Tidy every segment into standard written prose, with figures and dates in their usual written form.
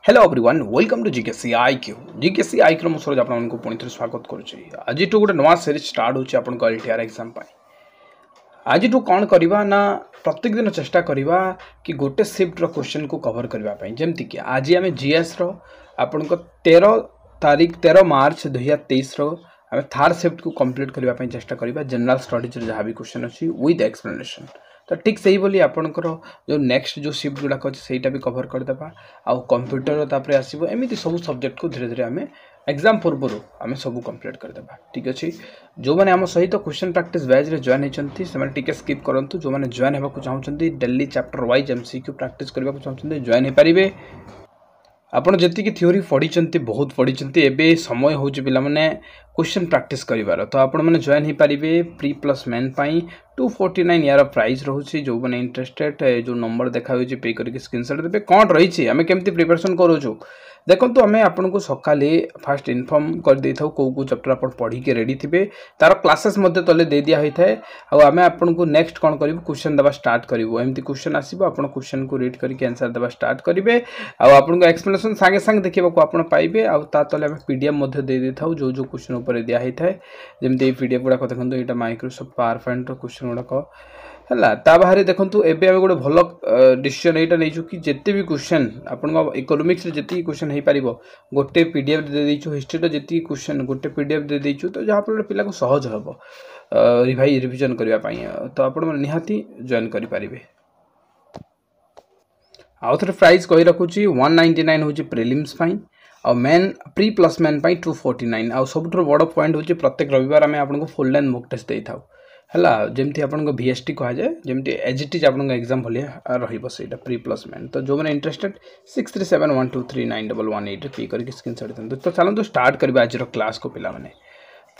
Hello everyone welcome to GKC IQ GKC IQ मो सरोज आपको पुणी थे स्वागत करुच्ची आज गोटे नुआ सीरीज स्टार्ट होची आपन एलटीआर एग्जाम पाई आज कौन करवा ना प्रत्येक दिन चेष्टा करवा कि गोटे शिफ्ट रो क्वेश्चन को कवर करबा पई जेमति कि आज आम जीएस रो आपन 13 मार्च 2023 रो आम थर्ड शिफ्ट को कंप्लीट करबा पई चेष्टा करवा जनरल स्टडीज रो जहाँ भी क्वेश्चन अच्छी विथ एक्सप्लेनेशन तो ठीक से ही आपणकर जो नेक्स्ट जो शिफ्ट गुड़ाक अच्छे सहीटा भी कवर करदे आउ कंप्यूटर तापर आसो एमती सब सब्जेक्ट को धीरे धीरे आम एग्जाम पूर्व आम सब कंप्लीट करदे ठीक अच्छे जो मैंने आम सहित क्वेश्चन प्रैक्टिस बैच रे जॉइन होती से स्किप करूँ जो मैंने जॉइन होगा चाहते daily chapter wise MCQ practice करने चाहते जॉइन हो पारे आपड़ जी थ्योरी पढ़ी बहुत पढ़ी एवं समय हो पाने क्वेश्चन प्रैक्टिस करिवार तो आपण मैंने जॉइन हो पारे प्री प्लस मेन पाई 249 यार प्राइस रोचे जो मैंने इंटरेस्टेड जो नंबर देखा पे करके स्क्रीनशॉट देते कौन रही आम केमती प्रिपरेशन करूँ देखो आम आपन को सकाले फास्ट इनफॉर्म कर दे था कौ चैप्टर आप पढ़ी के रेडी थे तार क्लासेस तले दे दिया होता है आम आपन को नेक्स्ट कौन करूँ क्वेश्चन देवा स्टार्ट करूँ एमती क्वेश्चन आसो आप क्वेश्चन को रीड करके आंसर देवा स्टार्ट करेंगे आपन को एक्सप्लेनेशन सागे सागे देखा आप पाइबे आते आम पीडीएफ दे दे था जो जो क्वेश्चन उपर दिया होता है जमी पीडीएफ गुड़ाक देखो यहाँ माइक्रोसॉफ्ट पावर पॉइंट क्वेश्चन गुड़ाक है ता बाहर देखूँ एवं आम गोटे भल डिसीजन यहाँ नहीं कि जिते भी क्वेश्चन आप इकोनॉमिक्स जी क्वेश्चन हो पार गोटे पीडीएफ दे देचु हिस्ट्री जी क्वेश्चन गोटे पीडीएफ दे देचु तो जहाँफल पिला को सहज हम रिविजन करने तो आप निहाती जॉइन करेंगे आउ थे प्राइस कही रखुची 199 हूँ प्रिलिम्स आ मेन प्री प्लस मेन 249 आ सब बड़ पॉइंट हूँ प्रत्येक रविवार आम आपको फुल लाइन मॉक टेस्ट दे था है जमी आपको VST कह जाए जमी एजीटी आप एग्जाम भाया रहा प्री प्लस मेन तो जो मैंने इंटरेस्टेड 6371239118 पे करके स्क्रीनशॉट दिखाते तो चलते स्टार्ट करेंगे आज क्लास को पिला माने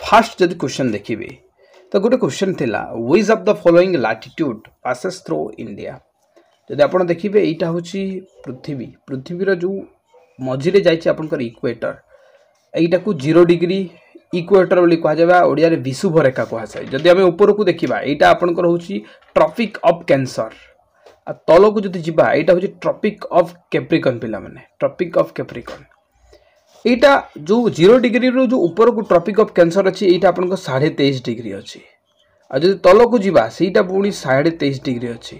फास्ट जब क्वेश्चन देखिए तो गोटे क्वेश्चन थिला which of the following latitude passes through India जब आप देखिए यहाँ हूँ पृथ्वी पृथ्वीर जो मझिरे जापर इक्वेटर यहीटा को 0 डिग्री इक्वेटर बोली कहुए ओडिया विषुव रेखा कहुए जदि आम ऊपर को देखा यहाँ आपंकर हूँ ट्रॉपिक ऑफ कैंसर तल को जब जावा यहाँ हूँ ट्रॉपिक ऑफ कैप्रिकॉन पिला माने ट्रॉपिक ऑफ कैप्रिकॉन यहाँ जो 0 डिग्री रो जो ऊपर को ट्रॉपिक ऑफ कैंसर अच्छी यहाँ आपन 23.5 डिग्री अच्छी आज तल को जावा सहीटा पुणी 23.5 डिग्री अच्छी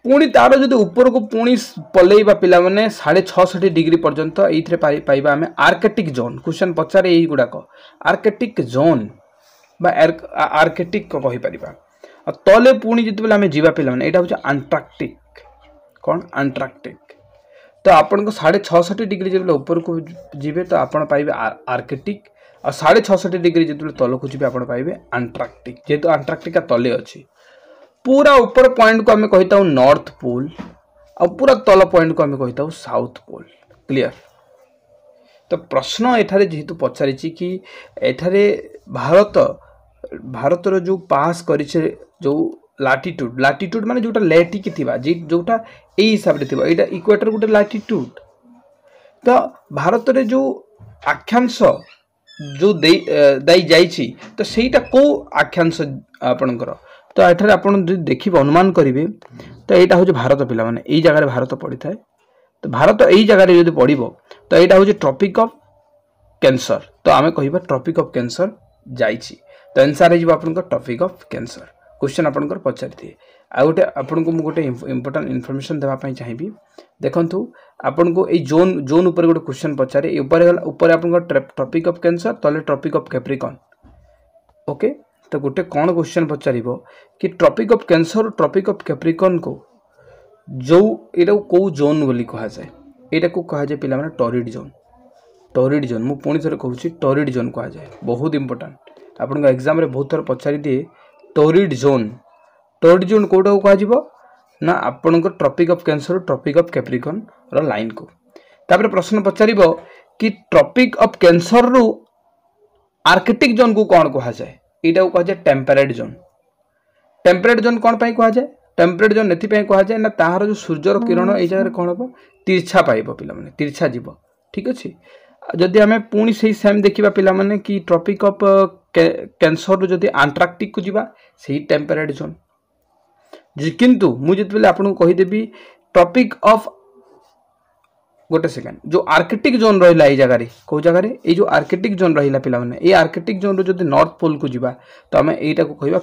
पुणी तार जो ऊपर को पुणी पलैबा पिला माने 66.5 डिग्री पर्यंत ये पाइबा आम आर्कटिक जोन क्वेश्चन पचारे यही गुड़ाक आर्कटिक जोन बा आर्कटिक कहीपर तले पुणी जिते आम जावा पिला माने यहाँ हूँ अंटार्कटिक कौन अंटार्कटिक तो आपन को 66.5 डिग्री जब ऊपर को जीवे तो आप पाइबे आर्कटिक और 66.5 डिग्री जो तल को जी आप पाइबे अंटार्कटिक जेहेतु अंटार्कटिका तले अच्छी पूरा ऊपर पॉइंट को आम कही था नॉर्थ पोल और पूरा तल पॉइंट को आम कही था साउथ पोल क्लियर तो प्रश्न एठारे जेहेतु पचारि कि एठारे भारतर जो पास कर जो लाटिट्यूड माने जोटा लेटिक थिबा जोटा यही हिसाब से यहाँ इक्वेटर गोटे लाटिट्यूड तो भारत रे जो आख्यांश जो दाई जाइछि तो सेटा को आख्यांश आपणकर तो एठारे आप देखिए अनुमान करेंगे तो यहाँ हूँ भारत पिला माने यही जगह भारत पड़ी थाए तो भारत यही जगह जो पड़ तो यहाँ हूँ ट्रॉपिक ऑफ कैंसर तो आम कह ट्रॉपिक ऑफ कैंसर जाइछि तो आंसर है आप ट्रॉपिक ऑफ कैंसर क्वेश्चन आपंकर पचारि थे आ गोटे आपन को गोटे इंपोर्टेंट इनफॉरमेशन देवाई चाहिए देखु आपन को ये जोन ऊपर गोटे क्वेश्चन पचारे ऊपर आप ट्रॉपिक ऑफ कैंसर तले ट्रॉपिक ऑफ कैप्रिकॉन ओके तो गोटे कौन क्वेश्चन पचार कि ट्रॉपिक ऑफ कैंसर और ट्रॉपिक ऑफ कैप्रिकॉन को जो यहाँ कौ जोन बोली कहुए यहाँ को कहुए पिला माने टॉरिड जोन मु पुणी थे कहूँ टॉरिड जोन कहुए बहुत इंपोर्टेंट आपन एग्जाम रे बहुत थर पचारि दिए टॉरिड जोन कौटा को कह ना आपण ट्रॉपिक ऑफ कैंसर और ट्रॉपिक ऑफ कैप्रिकॉन रो लाइन को तापर प्रश्न पचार कि ट्रॉपिक ऑफ कैंसर रु आर्कटिक जोन को कौन कहुए यहाँ को कहुए टेम्परेट जोन कौन पाई कहुए टेम्परेट जोन एथि कहुए ना तार जो सूर्यर किरण ये जगह कौन हम तिरछा पाइब पिला माने तिरछा जीव ठीक अच्छे जदि आम पुणी से सेम देखा पिला माने कि ट्रॉपिक ऑफ कैंसर जदि अंटार्कटिक को जीवा सही टेम्परेट जोन किंतु मुझे आपको कहीदेवी ट्रॉपिक ऑफ गोटे सेकेंड जो आर्कटिक जोन रहा ये जगह कौ जगह ये जो आर्कटिक जोन रहा पिला ये आर्कटिक जोन जो नॉर्थ पोल को जीवा तो आम यटा को कह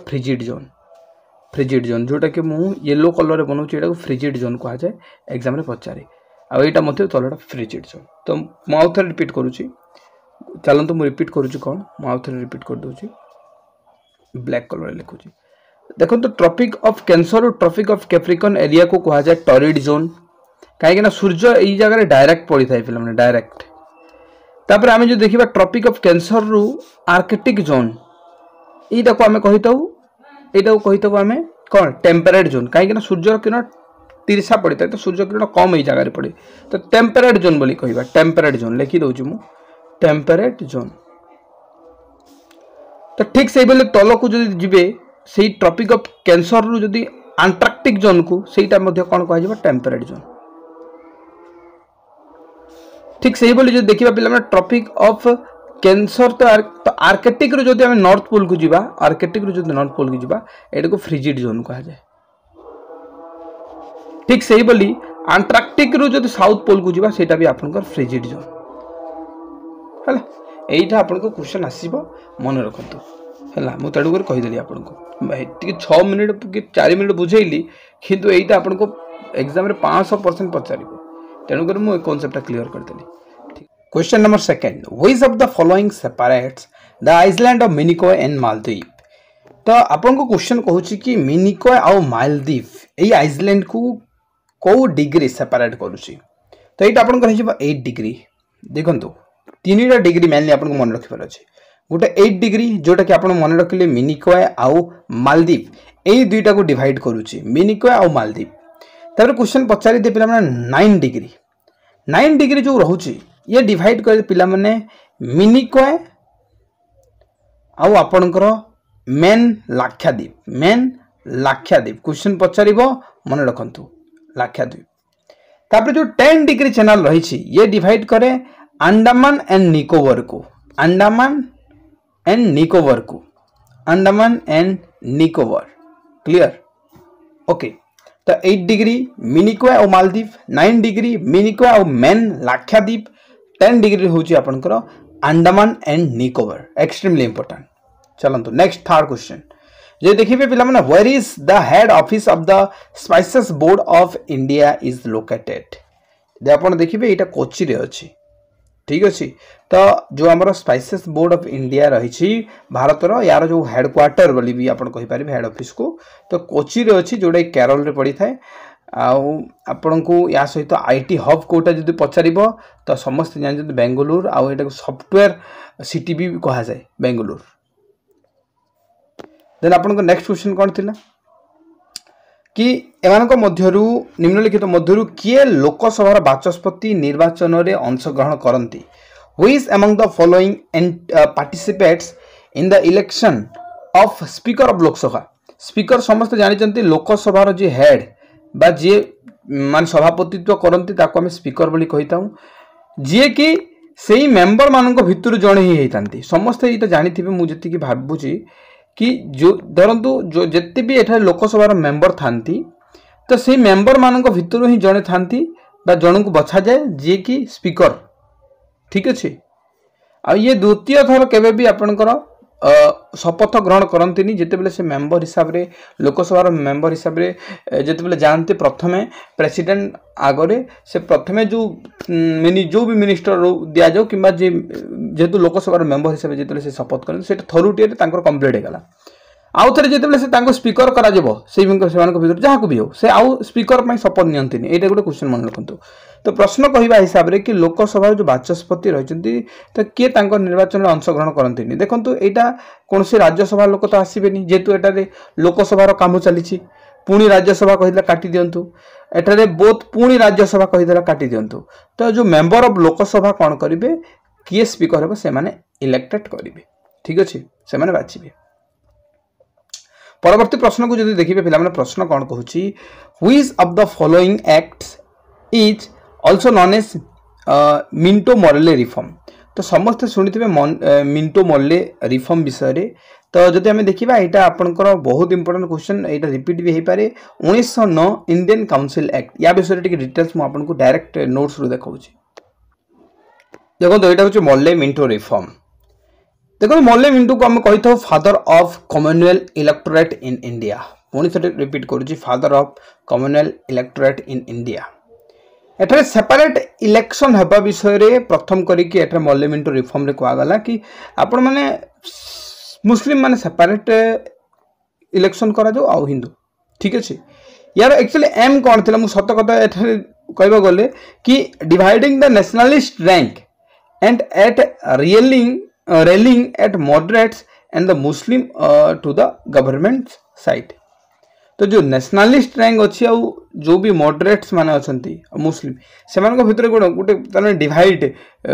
फ्रिजिड जोन जोटा कि मुझे येलो कलर में बनाऊँ यहाँ फ्रिजिड जोन कह जाए एग्जाम पचारे आईटा तलटा फ्रिजिड जोन तो मुझे आउ थे रिपीट करुच्ची चलते मुझे रिपीट करुच्ची कौन मुझे आउ थे रिपीट कर दूसरी ब्लैक कलर लिखुची देखो तो ट्रॉपिक ऑफ कैंसर और ट्रॉपिक ऑफ कैप्रिकॉर्न एरिया को कह जाए टॉरिड जोन कहीं सूर्य यही जगह डायरेक्ट पड़ी था पे डायरेक्ट तापर आम जो देखा ट्रॉपिक ऑफ कैंसर रु आर्कटिक जोन यटा को आम कही था आम कौन टेम्परेट जोन कहीं सूर्य किरण तिरछा पड़ी था तो सूर्य किरण कम यही जगह पड़े तो टेम्परेट जोन बोली कहवा टेम्परेट जोन लिखी दूसरी मु टेम्परेट जोन तो ठीक से तल को जो जी से ट्रॉपिक ऑफ कैंसर रु जदि अंटार्कटिक जोन को सहीटा कौन कह टेम्परेट जोन ठीक से जो देखा पे ट्रॉपिक ऑफ कैंसर तो आर्कटिक रू जो नॉर्थ पोल को जीवा आर्कटिक रू जो नॉर्थ पोल को जीवा एटा को फ्रिजिड जोन कह जाए ठीक से अंटार्कटिक रू जो साउथ पोल को जीवा सेटा भी आपनकर फ्रिजिड जोन है यहीटा आपन को क्वेश्चन आसीबो मन रखंतु है मुझे तेणुकर कहीदेली आपको टे 6 मिनिट कि 4 मिनिट बुझेली किंतु यहीटा आपन को एग्जाम 500% पचार तेणुकर मुझे कॉन्सेप्ट क्लियर करदेली question number second which of the following separates the island of Minicoy and Maldives तो आपन को क्वेश्चन कहूँ कि मिनिकॉय आउ मालदीव यही आइसलैंड को कौ डिग्री सेपरेट करुच्ची तो ये आपन 8 डिग्री देखो 3टा डिग्री मेनली आपको मन रखिबार अच्छे गोटे 8 डिग्री जोटा कि आप मन रखिले मिनिकॉय आउ मालदीव यही दुईटा को डिवाइड करुच्ची मिनिकॉय आउ मालदीव तापर क्वेश्चन पचारि दे पिला माने 9 डिग्री जो रोचे ये डिवाइड कर पिला माने मिनिकॉय आउ आपणकर मेन लाक्षाद्वीप क्वेश्चन पचारिबो मन रखंतु लाक्षाद्वीप तापर जो 10 डिग्री चैनल रही ये डिवाइड करे Andaman and Nicobar clear okay तो 8 डिग्री मिनिकॉय और मालदीव 9 डिग्री मिनिकॉय और मेन लाक्षाद्वीप 10 डिग्री हूँ आपनकर Andaman and Nicobar extremely important चलतु नेक्स्ट थर्ड क्वेश्चन जो देखिए पिला माने where is the head office of the spices board of India is located दे आपन देखिए एटा कोची रे अछि ठीक अच्छे तो जो आम स्पाइसेस बोर्ड ऑफ इंडिया रही भारतर यार जो हेडक्वार्टर बोली भी आप कहींपर हेड ऑफिस को तो कोची रे अच्छी जोटा केरल रे पड़ी थाए आपण को या सहित आईटी हब कोटा जब पचार तो समस्त जानते बेंगलुरु आउ सॉफ्टवेयर सिटी भी कह जाए बेंगलुरु देन आपण नेक्स्ट क्वेश्चन कौन थिला कि एमानक मध्यरु निम्नलिखित मध्यरु किए लोकसभा बाचस्पति निर्वाचन रे अंशग्रहण करती which among the following participates in the election of speaker of Lok Sabha speaker समस्त जानी लोकसभा जी हेड बा जी मान सभापतित्व करती ताको आम स्पीकर बोली कही था जी कि सेही मेंबर मानक भितर जड़े ही होती समस्ते ये जानी मुझे जी भावुची कि जो धरतु जो जिते भी एठार लोकसभा मेंबर थांती तो से मेंबर मानक भितर ही जड़े थांती बा जन को बछा जाए जी कि स्पीकर ठीक अच्छे आ ये द्वितीय थर केबे भी आपनकर शपथ ग्रहण करंतिनी जितेबेले से मेंबर हिसाब रे लोकसभा मेंबर हिसाब रे जितेबेले जानते प्रथमे प्रेसिडेंट आगरे से प्रथमे जो जो भी मिनिस्टर दिया जाओ कि जेहेतु लोकसभा मेंबर हिसाब से जितेबेले से शपथ करते से थरुटिए कंप्लीट होगला आउ थे जितेबेले से तांको स्पीकर करा जबो से भीतर जहाँ को भी हो से आउ स्पीकर शपथ नियंतिनी एटा गोटे क्वेश्चन मन रखंतु तो प्रश्न कहवा हिसाब रे कि लोकसभा जो बाचस्पति रही तो किए निर्वाचन में अंशग्रहण करती देखो यहाँ कौन से राज्यसभा लोक तो आसबेनि जेहेतु एटारे लोकसभार काम चली पुणी राज्यसभा कहीदेला काटी दिंतु एठारे बोथ पुणी राज्यसभा कहीदेला काटी दिंतु तो जो मेंबर ऑफ लोकसभा कौन करेंगे किए स्पीकर हे से इलेक्टेड करेंगे ठीक अच्छे से बाछे परवर्ती प्रश्न को जो देखिए पे प्रश्न कौन कहूँ which of the following acts is also known as Minto Morley reform तो समस्ते शुणी मिंटो मोर्ले रिफॉर्म विषय तो जदि आम देखा यहाँ आपंकर बहुत इंपोर्टेंट क्वेश्चन यहाँ रिपीट भी हो पारे 1909 इंडियन काउंसिल एक्ट या विषय डिटेल्स मुझे डायरेक्ट नोट्स रू देखा देखो तो यहाँ हूँ मोर्ले मिंटो रिफॉर्म देखो मोर्ले मिंटो को आम कही था father of commonwealth electorate in India पुणी से रिपीट करुच्ची father of commonwealth electorate in India एठारे सेपरेट इलेक्शन हेबा विषय प्रथम करिकी एठारे मोर्ले मिंटो रिफॉर्म रे कहगला कि आपण माने मुस्लिम माने सेपरेट इलेक्शन करा जो आ हिंदू ठीक अच्छे यार एक्चुअली एम कौन थी मुझे सत कथा एठारे कहबा गले कि dividing the nationalist rank and at railing at moderates and the Muslim to the government side तो जो नेशनलिस्ट रैंक अच्छी जो भी मॉडरेट्स माने अछंती मुस्लिम से भितर गोटे डिवाइड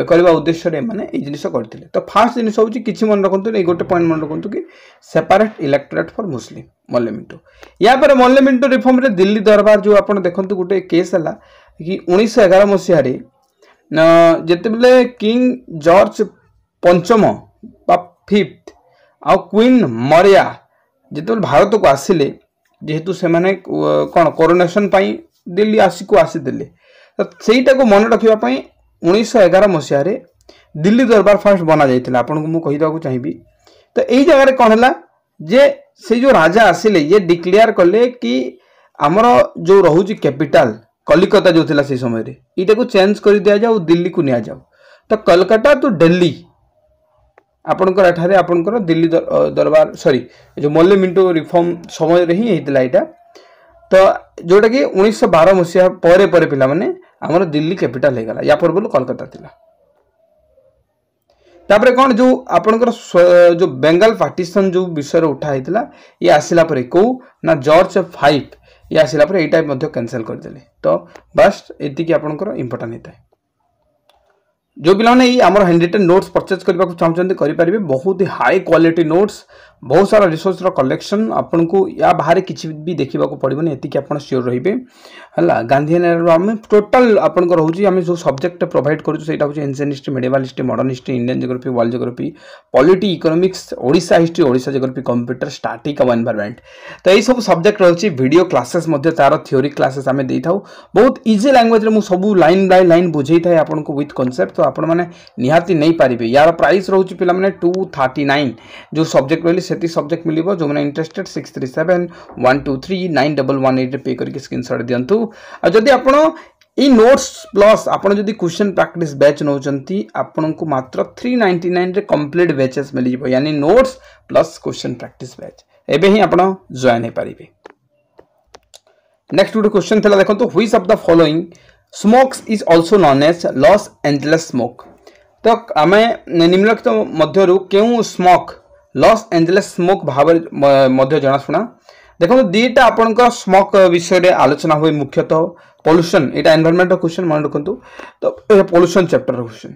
करने उद्देश्य माने ये जिनिस करते तो फास्ट जिनिस हूँ कि मन रखु ये गोटे पॉइंट मन रखु कि separate electorate for Muslim Morley Minto या पर मोर्ले मिंटो रिफॉर्म रे दिल्ली दरबार जो आप देखते गोटे केस है कि 1911 मसीह जितेबले किंग जॉर्ज पंचम बा फिफ्थ आ क्वीन मरिया जिते भारत को आसिले जेहेतु से माने कौन कोरोनेशन दिल्ली आसीदे तो सहीटा को मन रखापी 1911 मसीह दिल्ली दरबार फास्ट बना जाता आपको मुझे कहीदेक चाहिए तो यही जगह कौन है जे से जो राजा आसिले ये डिक्लेयर कले कि आमर जो रोचे कैपिटल कलिकता जो थी से समय यहाँ को चेंज कर दि जाऊ दिल्ली को नि जाऊ तो कलकत्ता टू दिल्ली आपणकर एठारे आपणकर दिल्ली दरबार सॉरी जो मोर्ले मिंटो रिफॉर्म समय रे ही होता यहाँ तो जोटा कि 1912 मसीहा पर पिला माने आमर दिल्ली कैपिटल हो गला या पूर्व कलकत्ता थिला तापरे कौन जो आपणकर जो बेंगल पार्टीशन जो विषय उठा होता ये आसला परे को ना जॉर्ज 5 ये आसला परे एटा मध्ये कैंसिल कर देले तो बस एतिकी आपणकर इंपोर्टेंट होता है जो पिलाने आमर हैंडरिटन नोट्स परचेज करने को चाहते करेंगे बहुत ही हाई क्वालिटी नोट्स बहुत सारा रिसोर्स कलेक्शन आपन को या बाहर किसी भी देखा पड़ोनी ये आप सियोर रे है गांधीयन आम टोटाल आपंकर रोचे आम जो सब्जेक्ट प्रोवाइड करूँ ancient history medieval history modern history Indian geography world geography polity economics Odisha history Odisha geography computer static और एनवायरनमेंट तो यही सब सब्जेक्ट रही वीडियो क्लासेस तार थ्योरी क्लासेस आम दे था बहुत इजी लैंग्वेज में सब लाइन बाय लाइन बुझे था आपको विथ कॉन्सेप्ट तो आपण मैंने निहाती नहीं पारे यार प्राइस रोचे पे 239 जो सब्जेक्ट रही से सब्जेक्ट मिल जो मैंने इंटरेस्टेड 6371239118 पे करके स्क्रीनशॉट दिंतु जदि आपण ई नोट्स प्लस आपन जदि क्वेश्चन प्रैक्टिस बैच नौचंती आपन को मात्र 399 रे कंप्लीट बैचेस मिल जिवो यानी notes plus question practice batch एबे ही आपन जॉइन हे पारिबे नेक्स्ट गुड क्वेश्चन थला देखो तो which of the following smokes is also known as Los Angeles smoke तो आम निम्नलिखित मध्यरु केउ स्मोक लॉस एंजेलिस स्मोक भाव मध्य जनाशुना देखो दीटा आपंकर स्मोक विषय आलोचना हुए मुख्यतः पॉल्यूशन यहाँ एनवायरमेंट क्वेश्चन मन रखु तो पॉल्यूशन चैप्टर क्वेश्चन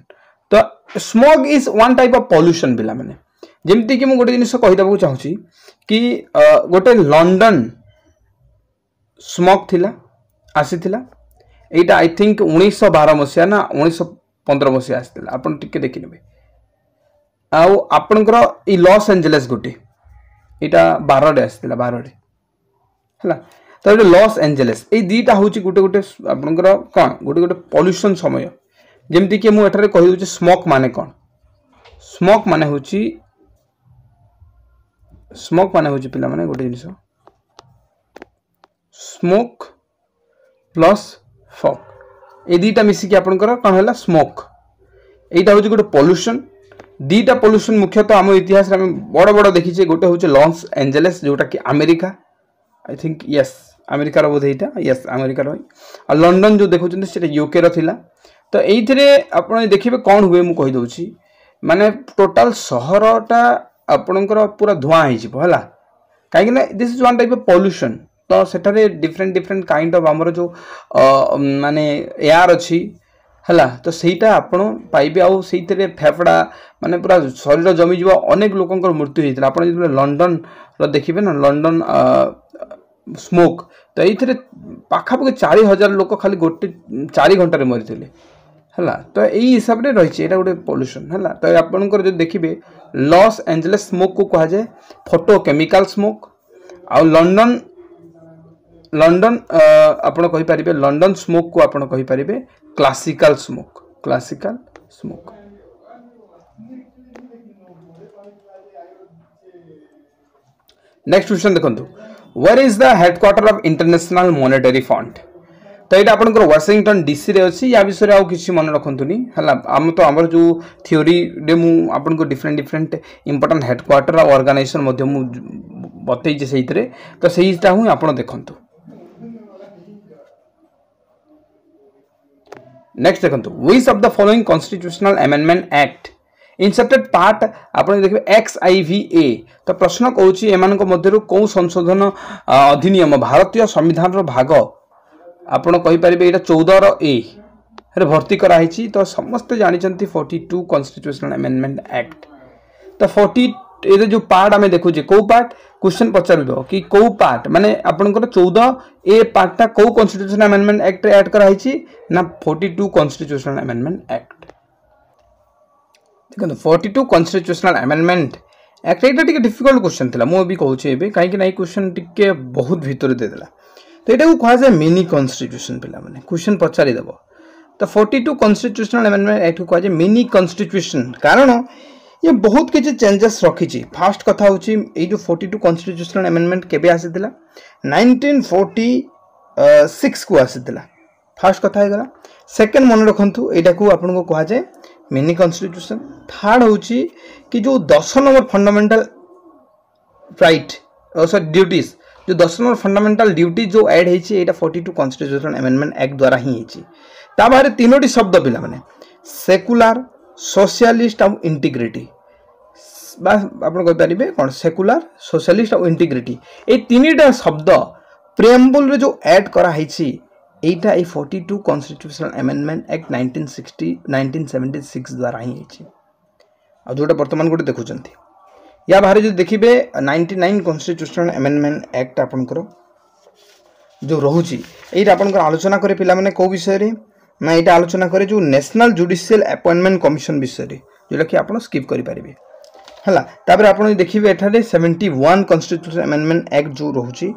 तो smoke is one type of pollution पिला माने जेमती कि मु गोटे जिनिस कहिदबो चाहूची कि गोटे लंडन स्मोक थिला आसीथिला एटा आई थिंक 1912 मसिया ना 1915 मसिया आसीथिला आपण टिके देखि नेबे आउ आपनकर ई लॉस एंजेलिस गोटे एटा 12 रे आसीथिला 12 रे हला तो ये लॉस एंजेलिस ये दीटा हूँ गोटे गोटे आपंकर कौन गोटे गोटे पॉल्यूशन समय जमती कि मुझे कही स्मोक माने कौन स्मोक माने हूँ पिला माने गोटे जिनिस स्मोक प्लस फॉग ये दीटा मिसिकी आपंकर कौन है स्मोक यहाँ हूँ गोटे पॉल्यूशन दीटा पॉल्यूशन मुख्यतः आम इतिहास बड़ बड़ देखीचे गोटे हूँ लॉस एंजेलिस जोटा कि अमेरिका आई थिंक यस अमेरिकार बोधे यहाँ यस अमेरिकार आ लंडन जो देखुं यूके रहा तो ये आप देखिए कौन हुए मुझे कहीदे माने टोटाल सहरटा आपणकर पूरा धुआं है कहीं this is one type of pollution तो सेठारे डिफरेंट डिफरेंट काइंड ऑफ आमर जो माने एयर अच्छी है तो सहीटा आपण पाइबे आउ से फेफड़ा माने पूरा शरीर जमी जा अनेक लोकंर मृत्यु होता आप लंडन देखिए ना लंडन स्मोक तो ये पाखापाखि 4000 लोक खाली गोटे 4 घंटे मरी है तो यही हिसाब से रही है गोटे पॉल्यूशन है तो आपंकर जो देखिए लॉस एंजेलिस स्मोक को कहा जाए फोटो केमिकल स्मोक आ लंडन लंडन आपण कहि परिबे लंडन स्मोक को आपण कहि परिबे क्लासिकल स्मोक नेक्स्ट क्वेश्चन देखंतु where is the headquarter of international monetary fund तो ये आपंकर वाशिंगटन डीसी रे अच्छी या विषय आउ किसी मन रखुनी है आम तो आम जो थ्योरी आपको different different important headquarter organisation बतई से तो सहीटा हूँ आप देखु नेक्स्ट देखो which of the following constitutional amendment act inserted part आप देखिए XIVA तो प्रश्न कौची एमान मध्य कौ संशोधन अधिनियम भारतीय संविधान रो भाग आपण कहि परिबे एटा 14A रे भर्ती कराई तो समस्त जानी 42 कॉन्स्टिट्यूशनल अमेंडमेंट एक्ट तो 40 ये जो पार्ट आम देखुचे कौ पार्ट क्वेश्चन पचार कि कौ पार्ट माने आपनकर 14A पार्टा कौ कॉन्स्टिट्यूशनल अमेंडमेंट एक्ट ऐड कराई ना 42 कॉन्स्टिट्यूशनल अमेंडमेंट एक्ट देखो 42 कॉन्स्टिट्यूशनल अमेंडमेंट एक्ट एटा टिके डिफिकल्ट क्वेश्चन थिला मो भी कहूचे एबे काहे कि नै क्वेश्चन टिके बहुत भीतर दे देला तो एटा को कहा जाय मिनी कॉन्स्टिट्यूशन पिला माने क्वेश्चन पचारि देबो तो 42 कॉन्स्टिट्यूशनल अमेंडमेंट एक्ट को कहा जाय मिनी कॉन्स्टिट्यूशन कारण ये बहुत किसी चेंजेस रखी फास्ट कथा हूँ ये जो 42 कॉन्स्टिट्यूशनल अमेंडमेंट केबे आसीथिला 1946 को आसीथिला फास्ट कथा है गला सेकंड मन रखंतु एटा को आपन को कहा जाय मिनी कॉन्स्टिट्यूशन थर्ड हूँ कि जो 10 number fundamental right sorry duties जो 10 नंबर फंडामेंटल ड्यूटी जो ऐड है 42 कॉन्स्टिट्यूशनल अमेंडमेंट एक्ट द्वारा ही ता बाहर तीनोटी शब्द पिला माने सेकुलर सोशलिस्ट और इंटीग्रिटी आपरे कौन सेकुलर सोशलिस्ट और इंटीग्रिटी ये तीनटा शब्द प्रिएम्बल रे जो ऐड कराई एटा 42 कॉन्स्टिट्यूशनल अमेंडमेंट एक्ट 1976 द्वारा ही आ जोटा वर्तमान गोटे देखुंत या बाहर जो देखिए 99 कॉन्स्टिट्यूशनल अमेंडमेंट एक्ट आपंकर जो रोचे ये आपंकर आलोचना करे पिला माने को विषय रे ना ये आलोचना करे जो नेशनल जुडिशियल अपॉइंटमेंट कमिशन विषय रे जोटा कि आप स्किप करि परिबे हला तापर आपण देखिबे एठारे 71 कॉन्स्टिट्यूशनल अमेंडमेंट एक्ट जो रोचे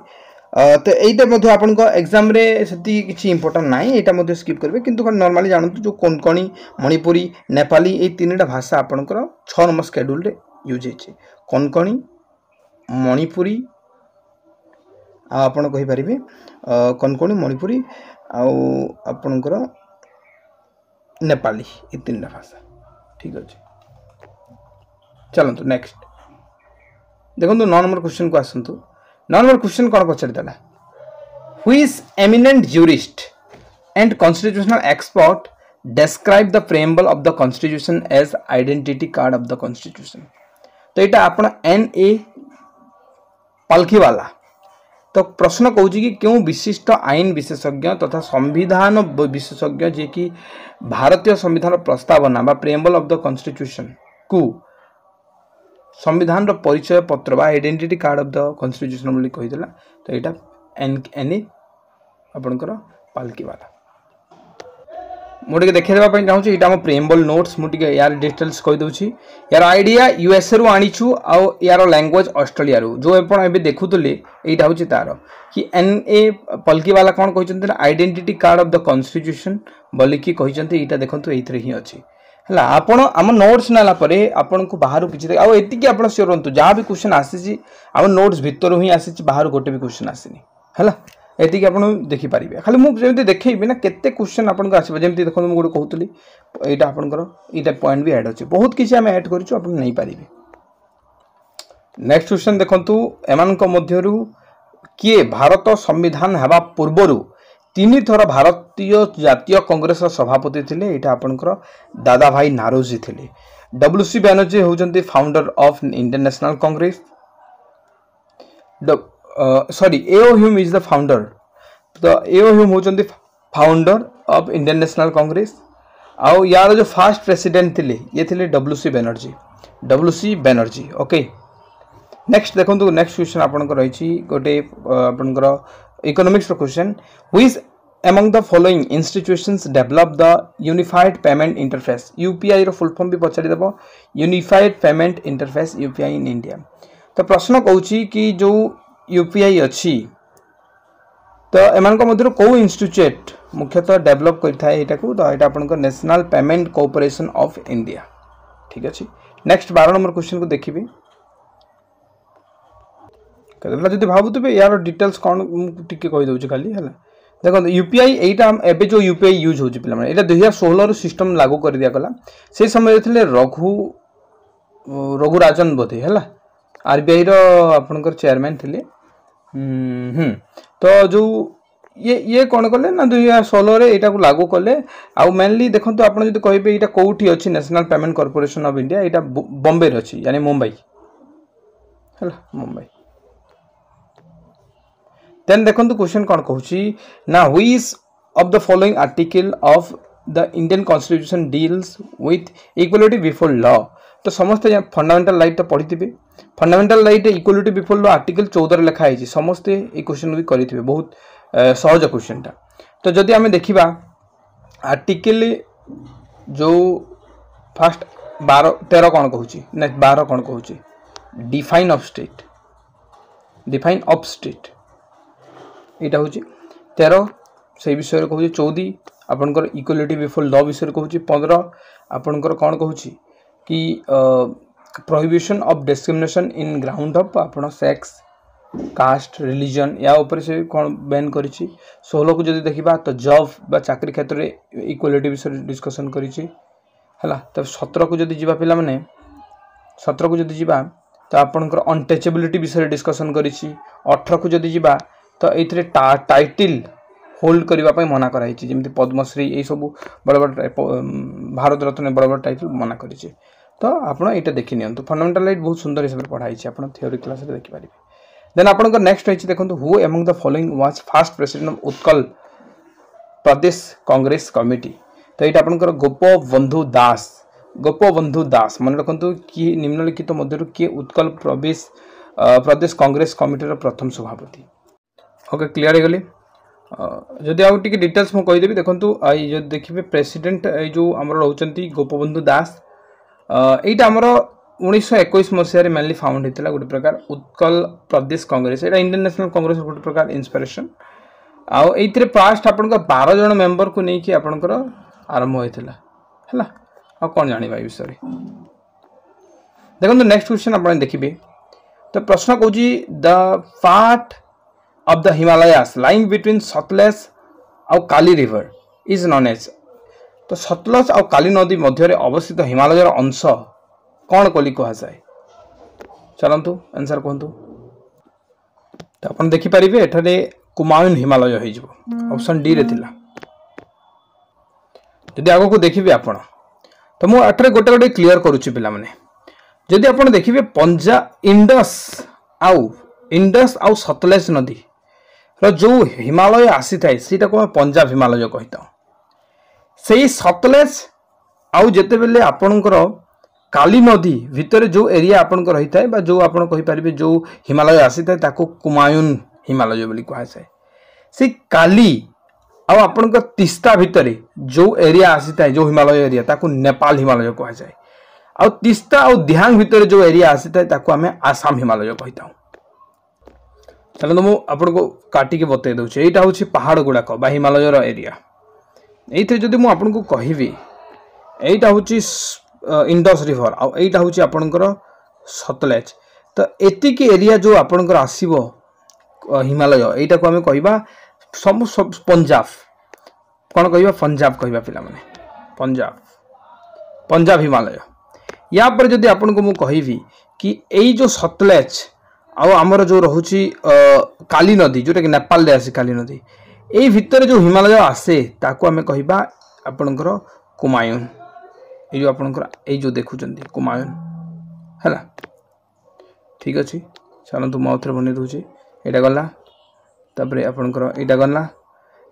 तो एटा मध्ये आपण को एग्जाम रे सेति किछि इंपोर्टेंट नाही एटा मध्ये स्किप करबे किंतु नॉर्मली जानतु जो कोंकणी मणिपुरी नेपाली ए तीनटा भाषा आपणकर 6 नंबर शेड्यूल रे यूज हेछि कोंकणी मणिपुरी आपण कहि परिबे कोंकणी मणिपुरी आपणकर नेपाली ये तीनटा भाषा ठीक अच्छे चलतु नेक्स्ट देखो 9 नंबर क्वेश्चन को आसतु 9 नंबर क्वेश्चन कौन पचारिदेला which eminent jurist and constitutional expert describe the preamble of the constitution as identity card of the constitution तो यहाँ आप NA पालखीवाला तो प्रश्न कहूँ कि क्यों विशिष्ट आईन विशेषज्ञ तथा संविधान विशेषज्ञ जे कि भारतीय संविधान प्रस्तावना बा प्रिएम्बल ऑफ द कॉन्स्टिट्यूशन को संविधान परिचय पत्र बा identity card of the constitution बोली कहिदेला तो यहाँ NA आपनकर पालखीवाला मुझे देखेदेवाई चाहूँ यहाँ प्रिएम्बल नोट्स मुझे यार डिटेल्स कहीदे यार आइडिया USA रु आनीचु आउ यार लैंग्वेज ऑस्ट्रेलिया रु जो एवं देखुले यहाँ हूँ तार कि NA पलकीवाला कौन कहते identity card of the constitution बोलिकी कहते यहाँ देखो ये ही अच्छी है आपण आम नोट्स नाला आपन को बाहर किसी आती आप सियोर हूँ जहाँ भी क्वेश्चन आसी आम नोट्स भितर ही आसी बाहर गोटे भी क्वेश्चन आसनी है एति आप देखिपारे खाली मुझे देखी ना केते क्वेश्चन आपको आसो जमी देखो मुझे कहूली यहाँ आपंकर यहाँ पॉइंट भी ऐड अच्छे बहुत किसी आम ऐड करें नेक्स्ट क्वेश्चन देखु एम किए भारत संविधान हवा पूर्वर 3 थर भारतीय जातीय कांग्रेस सभापति थे यहाँ आपंकर दादा भाई नारोजी थे WC बैनर्जी होती founder of international Congress sorry AO Hume is the founder तो एओ ह्यूम होचंदी फाउंडर ऑफ इंडियन नेशनल कांग्रेस आउ यार जो फास्ट प्रेसिडेंट थिले ये थिले WC बैनर्जी ओके नेक्स्ट देखो नेक्स्ट क्वेश्चन आपनकर रही गोटे आपनकर economics question which among the following institutions develop the unified payment interface? UPI row full form भी पचारि देबो unified payment interface UPI in India. तो प्रश्न कहूची कि जो UPI अछि तो एमान को मध्य को इंस्टीट्यूट मुख्यतः डेवलप करता है एटा को तो एटा आपन को national payment corporation of India. ठीक अछि. नेक्स्ट 12 नंबर क्वेश्चन को देखिबे कदला जदि भाबुतबे यार डिटेल्स कोन टिके कहि दउछ खाली हला देखो यूपीआई एटा एबे जो यूपीआई यूज होची पिला माने एटा 2016 रो सिस्टम लागू कर दिया गला से समय थिले रघु राजन बोधे हला आरबीआई रो आपनकर चेयरमैन थिले तो जो ये कोन करले ना 2016 रे एटा को लागू करले आ मेनली देखो तो आपन जदि कहबे एटा कोठी अछि national payment corporation of India एटा बॉम्बे रे अछि यानी मुंबई हला मुंबई. Then देखो क्वेश्चन कौन कहूची ना which of the following article of the Indian Constitution deals with equality before law. तो समस्ते फंडामेंटल राइट तो पढ़ी थे fundamental right equality before law article 14 लिखा है समस्ते ये क्वेश्चन भी करेंगे बहुत सहज क्वेश्चन टा. तो जदि आम देखा आर्टिकल जो फास्ट 13 कौन कहूची नेक्स्ट 12 कौन कहूची डिफाइन ऑफ स्टेट एटा होची 13 से विषय कहूची 14 आपनकर इक्वालिटी बिफोर लॉ विषय कहूची 15 आपनकर कौन कहूची कि prohibition of discrimination in ground of आपन सेक्स कास्ट रिलीजन या ऊपर से कौन बैन करिछि 16 को जदि देखिबा तो जॉब बा चाकरी क्षेत्र रे इक्वालिटी विषय डिस्कशन करिछि हला. तब 17 को जदि जीवा पिला माने 17 को जदि जीवा तो आपनकर अनटचेबिलिटी विषय डिस्कशन करिछि 18 को जदि जीवा तो ये टाइटिल होल्ड करने मना कराई जमी पद्मश्री ये सब बड़ बड़ भारत रत्न बड़ बड़ टाइटल मना कर. तो आपड़ ये देखी नि फंडामेंटल राइट बहुत सुंदर हिसाब से पढ़ाई आप थ्योरी क्लास देखिपारे. देन आपन नेक्स्ट रही देखो who among the following was first president of Utkal Pradesh Congress committee. तो ये आपनकर गोपबंधु दास मन रखु कि निम्नलिखित मध्य किए उत्कल प्रदेश कांग्रेस कमिटी प्रथम सभापति. ओके क्लियर हो गली. जदि आउ टिके डिटेल्स मु कहि देबी देखंतु आई जो देखिबे प्रेसिडेंट ए जो हमर रहउचंती गोपबंधु दास एटा हमर 1921 मसिया रे मेनली फाउंड हेतिला गोटे प्रकार उत्कल प्रदेश कांग्रेस एटा इंडियन नेशनल कांग्रेस गोटे प्रकार इंस्पिरेशन आ एथिरे फास्ट आपन को 12 जन मेंबर को नै कि आपन को आरंभ होइतिला हला. आ कोन जानि भाई विषय देखंतु नेक्स्ट क्वेश्चन आपन देखिबे. तो प्रश्न कहूजी the part of the Himalayas lying between Satluj और Kali river is known as. तो सतलज और काली नदी मध्य अवस्थित हिमालय अंश कौन कली कह जाए चलतु आंसर कहतु. तो आप देखिपारे एठारे कुमायून हिमालय हो ऑप्शन डी रे थिला. जदि आगो को देखिबे आपण तो मु एठारे गोटे गोटे क्लियर करूची पिला माने जदि आपण देखिबे पंजाब इंडस आउ सतलज नदी जो हिमालय आसी थाए सीटा को पंजाब हिमालय कही था से सतलेज आउ जेते बेले आपनकर काली नदी भितर जो एरिया आपनकर रही थाए बा जो आपण कहि परिबे जो हिमालय आसी थाए ताको कुमायून हिमालय बोली कहा जाए. से काली आउ आपनकर तिस्ता भितर जो एरिया आसी थाए जो हिमालय एरिया ताको नेपाल हिमालय कहा जाए. आउ तिस्ता आउ दिहांग भितर जो एरिया आसी थाए ताको हमें आसाम हिमालय कहि था. चलो मु आपन को काटी के बतई दउछे एटा होछि पहाड़ गुडाक बा हिमालय रो एरिया. एथे जदि मु आपन को कहिबी एटा होछि इंडस रिवर आ एटा होछि आपनकर सतलेज. तो एति की एरिया जो आपनकर आसीबो हिमालय एटा को हमें कहिबा सब पंजाब कोन कहिबा पंजाब कहिबा पिला माने पंजाब हिमालय. या पर जदि आपन को मु कहिबी कि एई जो सतलेज आउ आमर जो रोची काली नदी जोटा कि नेपाल रे आसी काली नदी ए भितर जो हिमालय आसे ताको हमें कहिबा आपनकर कुमायून. ए जो आपनकर ए जो देखुचंदी कुमायून हला. ठीक अछि चलंतु मो थरे बने दोची एटा गला तापरे आपनकर एटा गला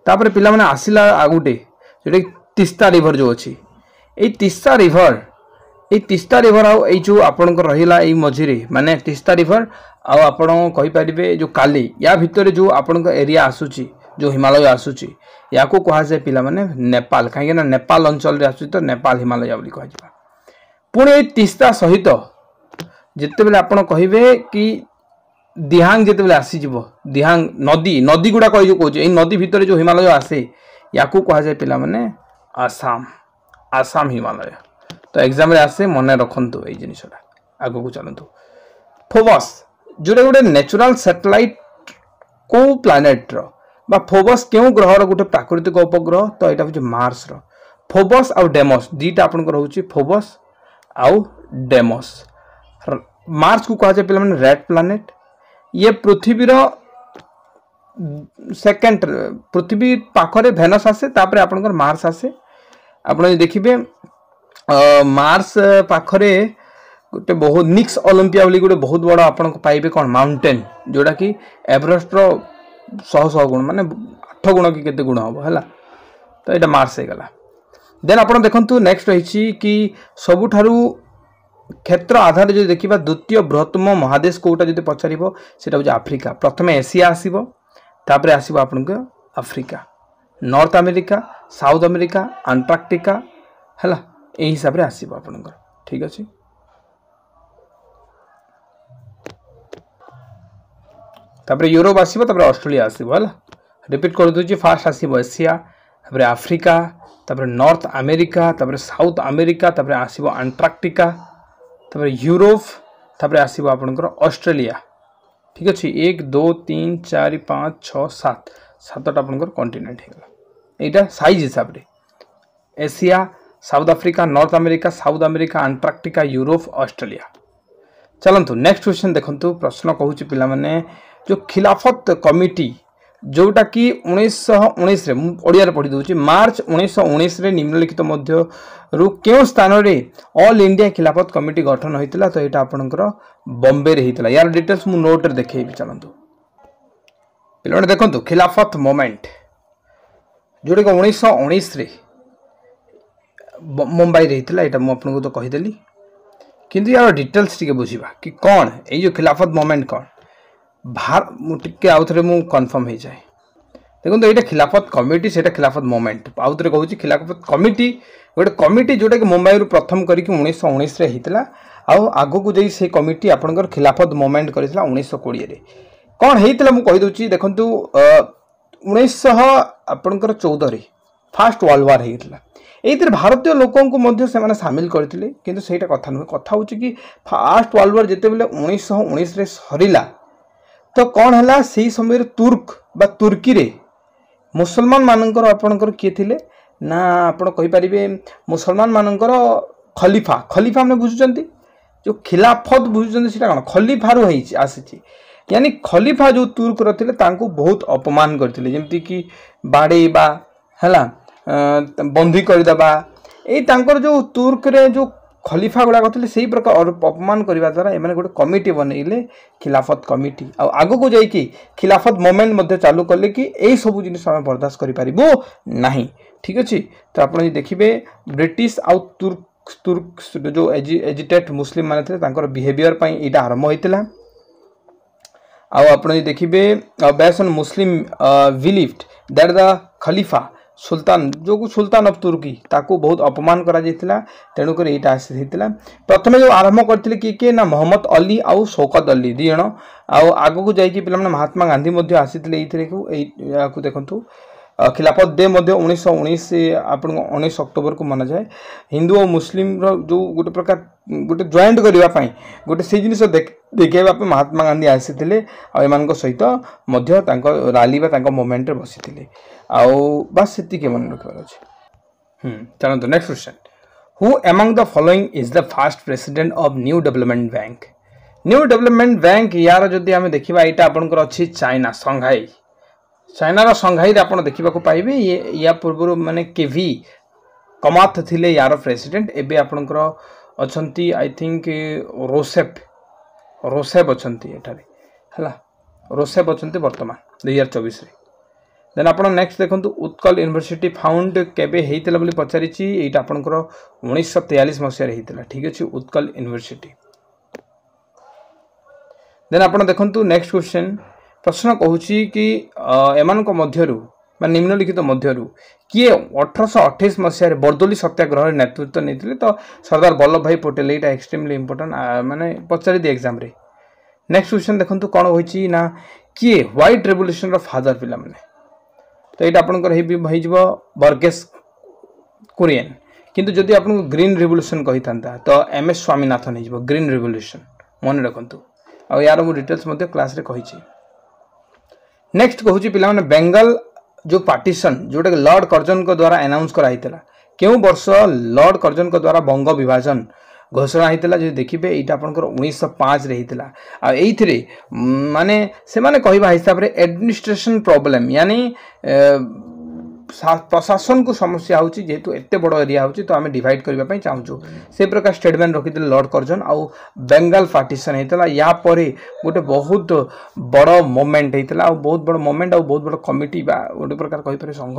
तापरे पिला माने आसिला आगुटे जोटा तिस्ता रिवर जो अछि ए तिस्ता रिवर आउ ए जो आपनकर रहिला ए मझिरे माने तिस्ता रिवर आउ आपण कहि परिबे जो काली या भितर जो आपण एरिया आसुची जो हिमालय आसूची या को कहा जाए पिला माने नेपाल कहीं ना नेपाल अंचल रे आसूची तो नेपाल हिमालय बोली कहा जाय पुणे तीस्ता सहित जिते बेले आपण कहिबे कि दिहांग जिते बेले आसी जीवो दिहांग नदी नदी गुडा कहि जो कहूचे ए नदी भितर जो हिमालय आसे या को कहा जाए पिला माने आसाम आसाम हिमालय तो एग्जाम रे आसे मने रखंतु ए जिनिसटा आगो को चलंतु फोबस जोडे गोटे नेचुरल सैटेलाइट को प्लैनेट रो बा फोबस केउ ग्रह रो गोटे प्राकृतिक उपग्रह तो एटा होचे मार्स रो फोबस आ डेमोस दीटा आपन को रहउची फोबस आ डेमोस मार्स को कहा जाए पिला माने रेड प्लैनेट ये पृथ्वी रो सेकंड पृथ्वी पाखरे वेनस आसे तापर आपन को मार्स आसे आपन देखिबे मार्स पाखरे गोटे बहुत निक्स ओलंपिया बोली गोटे बहुत बड़ा आपन को पाइबे कोन माउंटेन जोडा कि एवरेस्ट रो 100 गुण माने 8 गुण कि केते गुण हो हला तो एटा मार्स हे गला देन आपन देखंतु नेक्स्ट रहिछि कि सबुठारु क्षेत्र आधार जो देखिबा द्वितीय बृहत्तम महादेश कोटा जदि पचारिबो सेटा हो आफ्रिका प्रथमे एशिया आसीबो तापर आसीबो आपन को Africa North America South America Antarctica हला ए हिसाब रे आसीबो आपन को ठीक अछि तापर यूरोप आसीबो तापर ऑस्ट्रेलिया आसीबो हला रिपीट कर दोछि फास्ट आसीबो एशिया तापर अफ्रीका तापर नॉर्थ अमेरिका तापर साउथ अमेरिका तापर आसीबो अंटार्कटिका तापर यूरोप तापर आसीबो आपनकर ऑस्ट्रेलिया ठीक अछि 1 2 3 4 5 6 7 सातटा आपनकर कॉन्टिनेंट हे गला एटा साइज हिसाब रे Asia South Africa North America South America Antarctica Europe Australia चलंतु नेक्स्ट क्वेश्चन देखंतु प्रश्न कहूची पिला माने जो खिलाफत कमिटी जोटा कि 1919 रे ओडिया रे पढी दोची मार्च 1919 रे निम्नलिखित मध्य रु केउ स्थान रे ऑल इंडिया खिलाफत कमिटी गठन होइतिला तो एटा आपनकर बॉम्बे रे हितिला यार डिटेल्स मु नोट रे देखैबी चलंतु पिलने देखंतु खिलाफत मूवमेंट जोडे को 1919 रे मुंबई रे हितिला एटा मु आपन को तो कहि देली किंतु यार डिटेल्स टिके बुझिबा कि कोन ए जो खिलाफत मूवमेंट कोन टिके आउथरे मु कन्फर्म हो जाए देखो तो ये खिलाफत कमिटी से खिलाफत मूवमेंट आउथरे कहूँ खिलाफत कमिटी गोटे कमिटी जोटा कि मुंबई प्रथम करके 1919 रे हितला आगो को जाई से कमिटी आपनकर खिलाफत मूवमेंट करथिला 1920 रे कोन हेतिला मु कहि दोची देखंतु 1914 रे फर्स्ट वर्ल्ड वार हेतिला एतिर भारतीय लोकों को मध्य से माने शामिल करथिले किंतु सेटा कथा न कथा होची कि फर्स्ट वर्ल्ड वार जेते बेले 1919 रे सरिला तो कौन है से समय तुर्क बा तुर्की रे मुसलमान मानकर आपणकर किए थिले ना आपण कहि परिबे मुसलमान मानकर खलीफा खलीफा हमने बुझुचंती जो खिलाफत बुझुचंती सेटा कोन खलीफा रो हेछि आसीछि यानी खलीफा जो तुर्क रथिले तांको बहुत अपमान करथिले जेमति कि बाडे बा हला बंदी कर दबा ए तांकर जो तुर्क रे जो खलीफा गुड़ा करथिले सेही प्रकार अपमान करबा द्वारा एमाने गोटे कमिटी बनैले खिलाफत कमिटी आगो को जाई कि खिलाफत मूवमेंट मध्ये चालू करले कि एई सब जिनिस हम बर्दाश्त करि परिबो नाही ठीक अछि तो आपण देखिबे ब्रिटिश आ तुर्क जो एजिटेट मुस्लिम माने थे तांकर बिहेवियर पई एटा आरंभ होइतिला आ आपण देखिबे based on Muslim believed that the खलीफा सुल्तान जो सुल्तान ऑफ तुर्की ताको बहुत अपमान करा जाइतिला तेणु कर एटा आसीतिला प्रथमे जो आरंभ करथिले कि ना मोहम्मद अली आ शौकत अली दी जण आ आगो को जाई कि पिला महात्मा गांधी मध्ये आसीतिले एथिरे को देखंतु खिलाफत डे मध्ये 1919 आपण 19 अक्टोबर को मना जाए हिंदू और मुस्लिम रो जो गोटे प्रकार गोटे जॉइंट करबा पई गोटे से जिनिस देखेबा पे महात्मा गांधी आसीतिले आ एमान को सहित मध्ये तांको रैली बा तांको मूवमेंट रे बसितिले आ बस सेति के मन रखबार अछि चलो तो next question who among the following is the first president of new development bank यार जदि हमें देखिबा एटा आपनकर अछि चाइना संघाई चाइना रो संघाई रे आपण देखिबा को पाइबे ये या पूर्व माने केवी कमाथ थिले यार प्रेसिडेंट एबे आपनकर अछंती आई थिंक रोसेप अछंती एठारे हला रोसेप अछंती वर्तमान 2024 रे देन आपण नेक्स्ट देखंतु उत्कल यूनिवर्सिटी फाउंड केबे हेइतला बोली पचारिछि एटा आपनकर 1943 मसिया रे हेइतला ठीक अछि उत्कल यूनिवर्सिटी देन आपण देखंतु नेक्स्ट क्वेश्चन प्रश्न कहूँ कि एमानक मध्यरु निम्नलिखित मध्यरु किए 1828 मसीह बरदोली सत्याग्रह नेतृत्व नहीं तो सरदार वल्लभ भाई पटेल यहाँ एक्सट्रीमली इंपोर्टेंट माने पचारि दी एग्जाम रे। नेक्स्ट क्वेश्चन देखंतु कौन होइछि ना किए व्हाइट रेवोल्यूशन रो फादर पिला माने तो यहाँ आपंकर बर्गेस कुरियन किंतु जदि आपको ग्रीन रेवोल्यूशन कही था तो MS स्वामीनाथन हो ग्रीन रेवोल्यूशन मन रखु आ यार मु डिटेल्स मध्य क्लास रे कही। नेक्स्ट कहूँ पिला माने बेंगल जो पार्टीशन जोटा कि लॉर्ड कर्जन को द्वारा अनाउंस कराई केउ वर्ष लॉर्ड कर्जन को द्वारा बंग विभाजन घोषणा होता जो देखिए यहाँ आपंकर 1905 होता आईथिरे माने से माने कहवा हिसाब रे एडमिनिस्ट्रेशन प्रॉब्लम यानी प्रशासन को समस्या होची जेहेतु एते बड़ एरिया होची तो आम डिवाइड करने चाहूँ से प्रकार स्टेटमेंट रखी लॉर्ड कर्जन आउ बेंगल पार्टीशन होता या परे गोटे बहुत बड़ मूवमेंट होता बहुत बड़ मूवमेंट और बहुत बड़ कमिटी गोटे प्रकार कहीपर संघ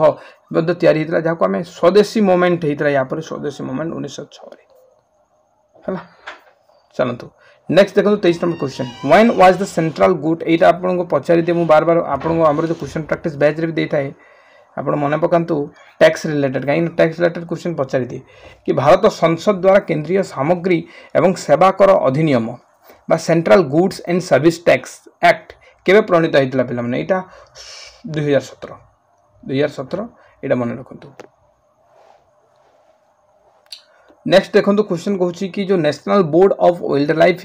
तैयारी होता जहाँ आम स्वदेशी मूवमेंट होता या स्वदेशी मूवमेंट 1906 है। चलतु नेक्स्ट देखो 23 number question when was the central good यहाँ आपको पचारि दिए बार बार आपको आम जो क्वेश्चन प्रैक्टिस बैच रे भी देता है आप मन पकातु टैक्स रिलेटेड कहीं टैक्स रिलेटेड क्वेश्चन पचारि दिए कि भारत संसद द्वारा केंद्रीय सामग्री एवं सेवा कर अधिनियम बा central goods and service tax act केवे प्रणीत होता पे मैंने यहाँ 2017 यहाँ मन रखु। नेक्स्ट देखो क्वेश्चन कहूँ कि जो national board of wild life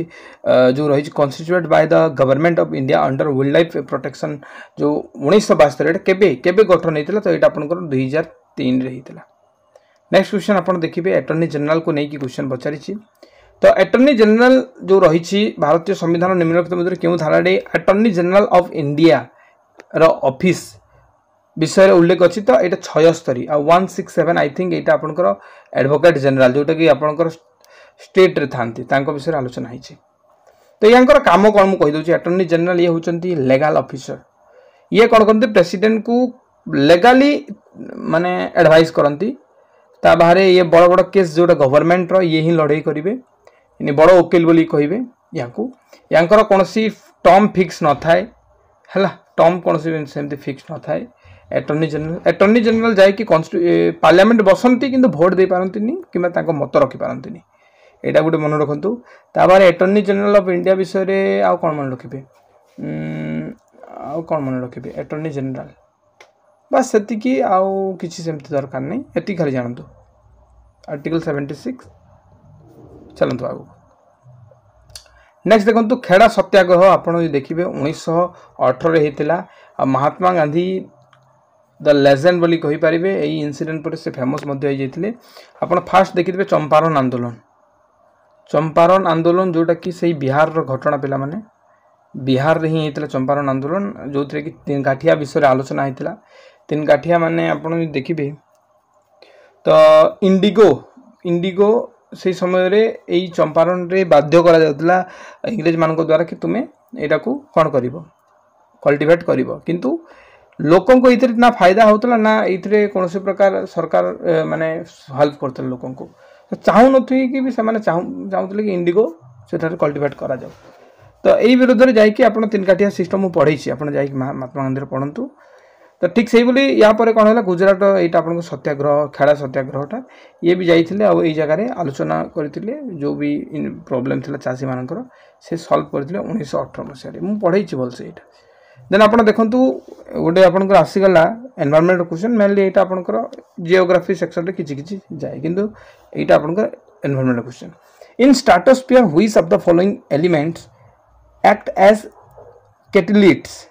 जो रही constituted by the government of India under wild life protection जो 1972 केबे केबे गठन होता तो यहाँ आपंकर 2003 होता। नेक्स्ट क्वेश्चन आप देखिए अटॉर्नी जनरल को लेकिन क्वेश्चन पचारि तो अटॉर्नी जनरल जो रही भारतीय संविधान निम्नलिखित मध्य क्यों धारारे अटॉर्नी जनरल ऑफ इंडिया रो ऑफिस विषय उल्लेख अच्छी तो यहाँ 76 आ 167 आई थिंक यहाँ आपंकर एडवोकेट जनरल जोटा कि आपंकर स्टेट रे थांती विषय आलोचना होती तो यहाँ काम कौन मुझे कहीदे अटॉर्नी जनरल ये होती लीगल ऑफिसर ये कौन करते प्रेसिडेंट को लेगाली माने एडवाइस करती ता बाहर ये बड़ बड़ केस जोटा गवर्नमेंट ये ही लड़ाई करेंगे बड़ वकिल बोली कहे यहाँ कौन टर्म फिक्स न थाए है टर्म कौन सेमती फिक्स न थाए अटॉर्नी जनरल जाए कि पार्लियामेंट बसंती किंतु भोट दे पारती कि मत रखी पारती यहाँ गोटे मन रखु Tabar attorney general of India विषय आउ कौन मन रखिए कौन मन रखिए अटॉर्नी जनरल बस से आउ किसी सेमती दरकार नहीं ये खाली जानतु आर्टिकल 76 चलतु आगु। नेक्स्ट देखो खेड़ा सत्याग्रह आप देखिए 1918 होता महात्मा गांधी द लेजेंड बोली कही पारे यही इनसीडेंट पर से फेमस होते आप फास्ट देखिए चंपारण आंदोलन जोटा कि सही बिहार घटना पिला माने बिहार रे ही होता चंपारण आंदोलन जो थे कि तीन काठिया विषय आलोचना होता तीन काठिया माने आप देखिए तो इंडिगो से समय रे यही चंपारण रे बाध्य करा जाउतला इंग्रेज मान द्वारा कि तुम्हें यहाँ को कौन कर कल्टिवेट कर किंतु लोकों को इतने ना फायदा होता ना ये कौन प्रकार सरकार माने हेल्प करते लोकों को तो चाहू नी कि से चाहूले कि इंडिगो से कल्टिवेट करा जाओ तो यही विरोध में जाकि आप तीन काठिया सिस्टम पढ़ी आप महात्मा गांधी पढ़ु तो ठीक से बोली यहाँ पर कौन है गुजरात यहाँ आप सत्याग्रह खेड़ा सत्याग्रहटा ये भी जाइए आई जगह आलोचना करते जो भी प्रोब्लेम थी चाषी मानकर से सल्व करते 1918 मसीह मुझे पढ़ी भलसे यहाँ देन आप देखु गोटे आपंकर आसीगला एनवायरमेंट क्वेश्चन मेनली यहाँ आपंकर जियोग्राफी सेक्शन रे किछि जाए किंतु यहाँ आपंकर environment question in stratosphere which of the following elements act as catalysts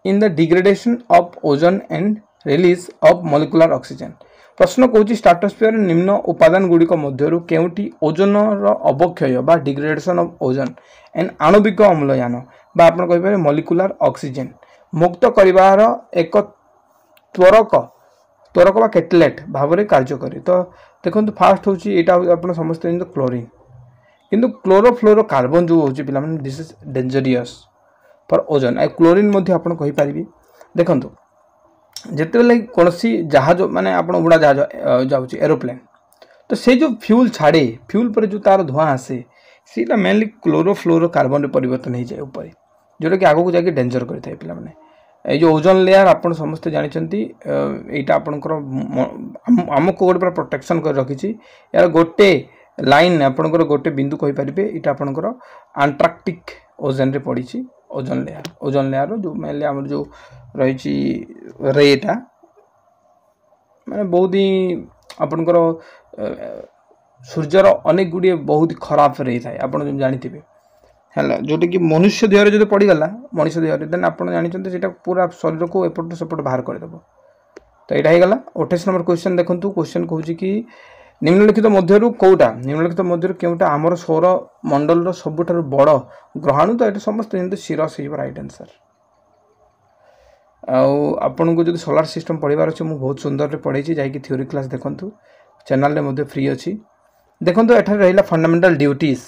in the degradation of ozone and release of molecular oxygen प्रश्न कहूँ स्ट्रेटोस्फीयर निम्न उपादान गुड़िक मध्य केउटी ओजोन अवक्षय बा डिग्रेडेशन ऑफ ओजोन एंड आणविक अम्लजान बा आप कह मॉलिक्यूलर ऑक्सीजन मुक्त कर एक त्वरक बा कैटलेट भाव में कार्य करे तो देखो फास्ट हूँ यहाँ आप समझते क्लोरीन किंतु क्लोरोफ्लोरो कार्बन जो हूँ पिला this is dangerous for ozone आ क्लोरीन आपड़ी देखो जिते कौन जहाज माने आप उड़ा जहाज जाऊँ एरोप्लेन तो से जो फ्यूल छाड़े फ्यूल पर जो तार धुआं आसे सीटा मेनली क्लोरोफ्लोरो कार्बन परिवर्तन हो जाए ऊपर जोटा कि आगो को जाके डेंजर करता है पिला माने ए जो ओजोन लेयर आपण समस्त जानिचंती एटा आपनकर हमको गोटे पूरा प्रोटेक्शन कर रखी यार गोटे लाइन आपनकर गोटे बिंदु कहि परिबे एटा आपनकर अंटार्कटिक ओजन रे पड़ी ओजोन लेयर जो मेले हमर जो रही रेटा माने बहुत ही आपनकर सूर्यर अनेक गुड़िए बहुत खराब रे थाए आपण जो जानिथिबे हैला जोटे कि मनुष्य देह रे जदि पड़ी गला मनुष्य देह रे देन आपण जानिचंते सेटा पूरा शरीर को एपट सेपट बाहर कर देबो तो एटा हे गला 28 नंबर क्वेश्चन देखंतु क्वेश्चन कहूची कि निम्नलिखित मध्यरु कोटा निम्नलिखित मध्यरु केउटा हमर सौर मंडल रो सबुठार बड़ ग्रहाणु तो एटा समस्त हिंदू सिरस हे राइट आंसर आपन को जो सोलार सिस्टम पढ़ार अच्छे मुझे बहुत सुंदर पढ़े जाकि थ्योरी क्लास देखु चैनल रे मध्य फ्री अच्छी देखो एठार रहा फंडामेंटल ड्यूटीज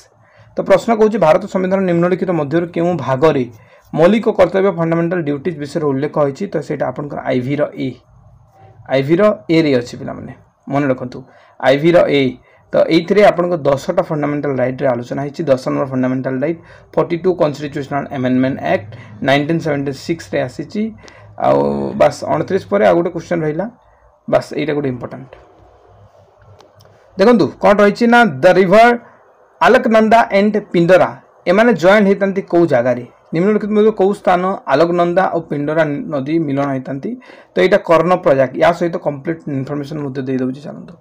तो प्रश्न कहूँ भारत संविधान निम्नलिखित मध्य क्यों भागरे मौलिक कर्तव्य फंडामेंटल ड्यूटीज विषय उल्लेख होती तो सहीटा आपंकर आईवी रे अच्छी पिला माने मन रखु आईवी ए तो ये आपको 10टा फंडामेंटल राइट रे आलोचना होती 10 number fundamental right 42 constitutional amendment act 1976 रे आसी बस 29 पर आ गोटे क्वेश्चन रहा बस यहाँ गोटे इंपोर्टेंट देखो कौन रही ना the river Alaknanda and Pindar एमाने जॉइन होती कौ जगार निम्नलिखित कौ स्थान आलकनंदा और पिंडरा नदी मिलन होती तो यहाँ कर्ण प्रयाग या सहित कंप्लीट इनफॉरमेशन दे दूँ चलते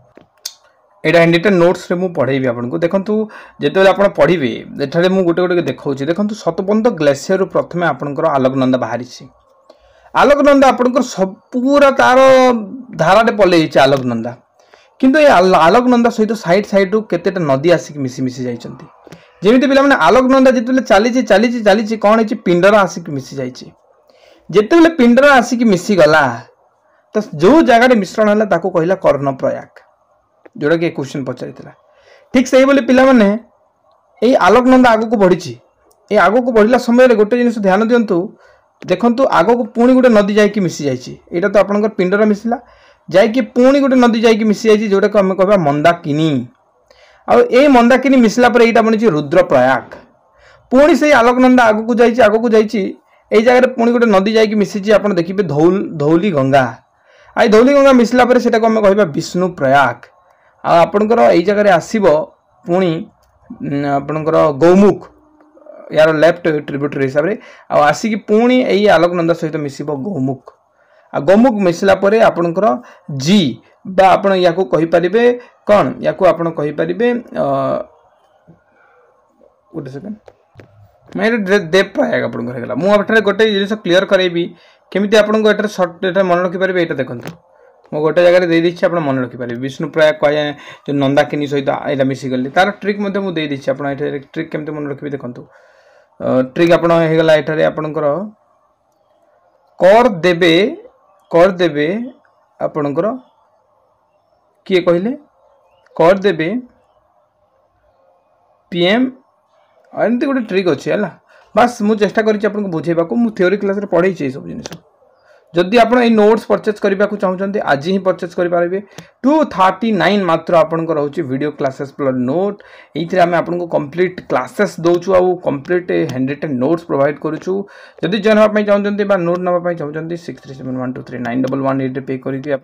यहाँ एंडिटा नोट्स रे मुझे पढ़ेबी आपको देखूँ जिते आप पढ़े एठारे मुझे गोटे गोटे देखा देखो सतपंत ग्लेशियर प्रथम आपंकर आलकनंदा बाहरी आलोकनंदा आपंकर सब पूरा तार धाराटे पलि आलोकनंदा किंतु ये आलोकनंदा सहित साइड साइड केतेटा नदी आसिक मिसी मिसी जाइछंती जेमिति पिला माने आलोकनंदा जेतेले चालीची चालीची चालीची कोन हेची पिंडरा आसिक मिसी जाइछि जेतेले पिंडरा आसिक मिसी गला तो जो जगह मिश्रण हला ताको कहला कर्ण प्रयाग जोड़ा कि क्वेश्चन पचारिथिला ठीक सही बोले पिला माने ए आलोकनंदा आगो को बढ़िछि ए आगो को बढ़िला समय रे गोटे जिनिस ध्यान दियंतु देखंतु आगो को पुणी गोटे नदी जाइकी मिसी जाइछि एटा तो आपनकर पिंडरा मिसिला जाइकी पुणी गोटे नदी जाइकी मिसी जाइछि जोटा को हम कहबा मंदाकिनी आ ए मंदाकिनी मिसला पर एटा बनिछि रुद्रप्रयाग पुणी से आलोकनंदा आगो को जाइछि ए जगह रे पुणी गोटे नदी जाइकी मिसिछि आपण देखिबे धौली गंगा आ धौली गंगा मिसला पर सेटा को हम कहबा विष्णु प्रयाग आ आपनकर ए जगह रे आसीबो पुणी आपनकर गौमुख यार लेफ्ट ट्रिब्यूटरी हिसाब से आसिक पुणी यही आलोकनंदा सहित मिसिबो गौमुख आ गौमुख मिसला परे आपनकर जी बा आपण याको कहि परिबे कोन याको आपण कहि परिबे गोटे सेकंड मैं देव प्रयाग आपनकर हेला मु एठारे गोटे जिनिस क्लियर करैबी केमिति आपनको एठारे शॉर्ट एठारे मन रखि परिबे एटा देखंतु मो गोटे जगह दे दी आप मन रखिपारे विष्णु प्रयाग कह जो नंदाकिनी सहित यहाँ मिसीगली तार ट्रिक मुझे दे दी आप ट्रिक केमती मन रखिए देखो ट्रिक आपला एठारे आपणकर कर देबे आपणकर किए कहले कर देबे पीएम एमती गोटे ट्रिक अच्छे है बस मुझे चेष्टा करूँ बुझेबा को मुझे थ्योरी क्लास पढ़ाई सब जिन जदि आप नोट्स परचेज करने को चाहते आज ही परचेज करेंगे 239 मात्र आपंकर रोचे वीडियो क्लासेस प्लस नोट ये आम आपको कंप्लीट क्लासेस दौचु आउ complete handwritten notes provide करूँ जदि जॉइन होगा चाहते नोट नापी चाहते 6371239111 पे कर